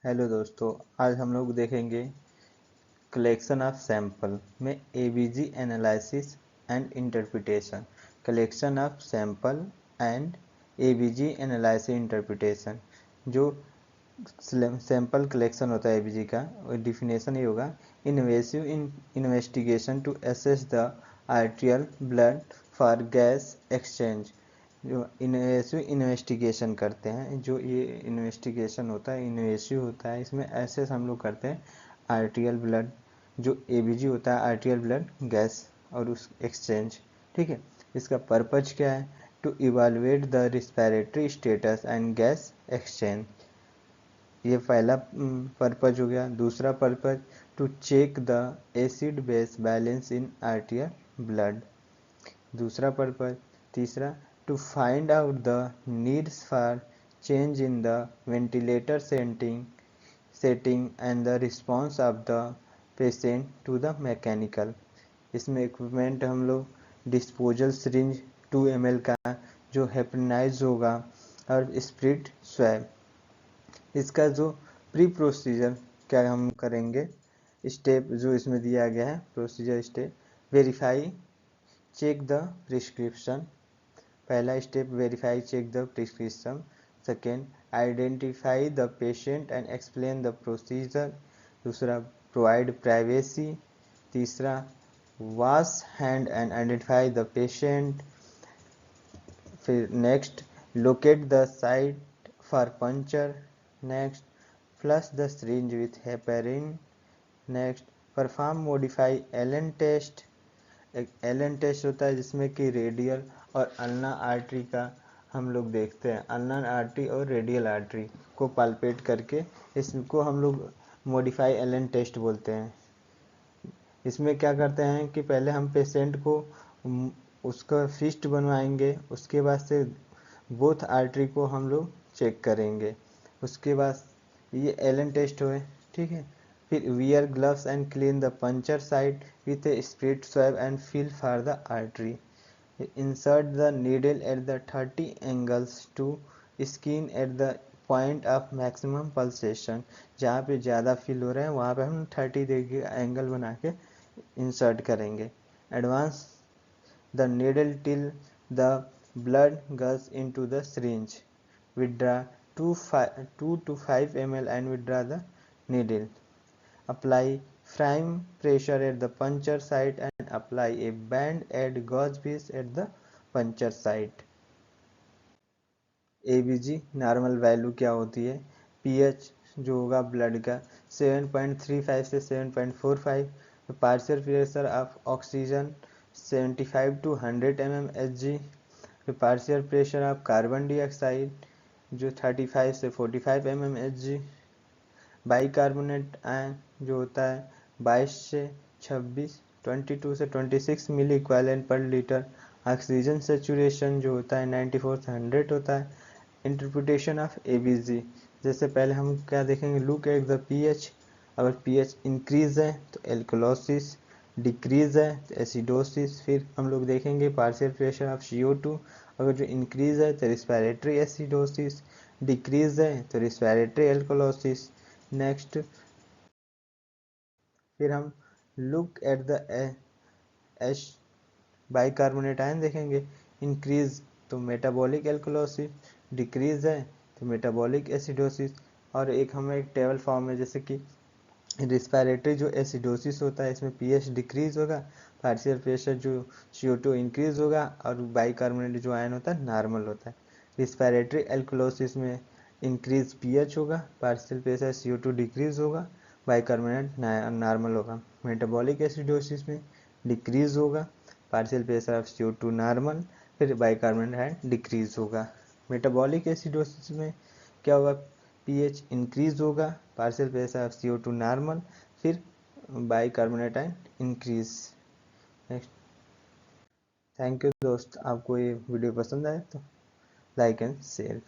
Hello दोस्तों, आज हम लोग देखेंगे कलेक्शन ऑफ सैंपल में ABG analysis and interpretation. Collection of sample and ABG analysis interpretation. जो सैंपल कलेक्शन होता है एबीजी का, डिफिनेशन ये होगा: invasive investigation to assess the arterial blood for gas exchange. जो इन्वेसिव इन्वेस्टिगेशन करते हैं, जो ये इन्वेस्टिगेशन होता है इन्वेसिव होता है, इसमें ऐसे हम लोग करते हैं आर्टियल ब्लड, जो एबीजी होता है आर्टियल ब्लड गैस और उस एक्सचेंज। ठीक है, इसका पर्पज क्या है? To evaluate the respiratory status and gas exchange. ये पहला पर्पज हो गया। दूसरा purpose, to check the acid base balance in arterial blood. दूसरा पर्पज। तीसरा, to find out the needs for change in the ventilator setting and the response of the patient to the mechanical. इसमें equipment हम लोग disposal syringe 2 ml का, जो हेपनाइज होगा, और spirit swab. इसका जो प्री प्रोसीजर क्या हम करेंगे, स्टेप जो इसमें दिया गया है procedure step: verify check the prescription. पहला स्टेप, verify check the prescription. Second, identify the patient and explain the procedure. दूसरा, प्रोवाइड प्राइवेसी। तीसरा, wash hand and identify the patient. फिर next, locate the site for puncture. Next, flush the syringe with heparin. Next, perform modify Allen test. एक Allen test होता है जिसमें कि radial और ulna artery का हम लोग देखते हैं। अल्ना आर्टरी और रेडियल आर्टरी को पाल्पेट करके इसको हम लोग मॉडिफाई एलन टेस्ट बोलते हैं। इसमें क्या करते हैं कि पहले हम पेशेंट को उसका फिस्ट बनवाएंगे, उसके बाद से बोथ आर्टरी को हम लोग चेक करेंगे। उसके बाद ये एलन टेस्ट हुए। ठीक है, फिर wear gloves and clean the puncture site with a split swab and feel for the artery. Insert the needle at the 30 angles to skin at the point of maximum pulsation. जहाँ पे ज़्यादा feel हो रहा है वहाँ पे हम 30 degree angle बना के इंसर्ट करेंगे। Advance the needle till the blood goes into the syringe. Withdraw 2 to 5 ml and withdraw the needle. Apply prime pressure at the puncture site and apply a band aid gauge piece at the puncture site. ABG normal value क्या होती है? PH जो होगा blood का 7.35 से 7.45। Partial pressure of oxygen 75 to 100 mmHg। Partial pressure of carbon dioxide जो 35 से 45 mmHg। Bicarbonate ion जो होता है 22 से 22 से 26 milliequivalent per litre. Oxygen saturation जो होता है 94 से 100 होता है। इंटरप्रिटेशन ऑफ एबीजी, जैसे पहले हम क्या देखेंगे, लुक एट द पीएच। अगर पीएच इंक्रीज है तो एल्कोलोसिस, डिक्रीज है तो एसिडोसिस। फिर हम लोग देखेंगे पार्शियल प्रेशर ऑफ CO2, अगर जो इंक्रीज है तो रिस्पिरेटरी एसिडोसिस, डिक्रीज है तो रिस्पिरेटरी एल्कोलोसिस। नेक्स्ट, फिर हम look at the H bicarbonate ion देखेंगे, इंक्रीज तो मेटाबॉलिक एल्कोलोसिस, डिक्रीज है तो मेटाबॉलिक एसिडोसिस। और एक हमें एक टेबल फॉर्म में, जैसे कि रिस्पिरेटरी जो एसिडोसिस होता है इसमें पीएच डिक्रीज होगा, पार्शियल प्रेशर जो CO2 इंक्रीज होगा, और बाइकार्बोनेट जो आयन होता है नॉर्मल होता है। रिस्पिरेटरी एल्कोलोसिस में इंक्रीज पीएच होगा, पार्शियल प्रेशर CO2 डिक्रीज होगा, बाइकार्बोनेट नॉर्मल होगा। मेटाबॉलिक एसिडोसिस में डिक्रीज होगा, partial pressure of CO2 normal, फिर बाइकार्बोनेट डिक्रीज होगा। मेटाबॉलिक एसिडोसिस में क्या होगा, पीएच इंक्रीज होगा, partial pressure of CO2 normal, फिर bicarbonate ion increase. Next, thank you दोस्त, आपको ये वीडियो पसंद आए तो लाइक एंड शेयर।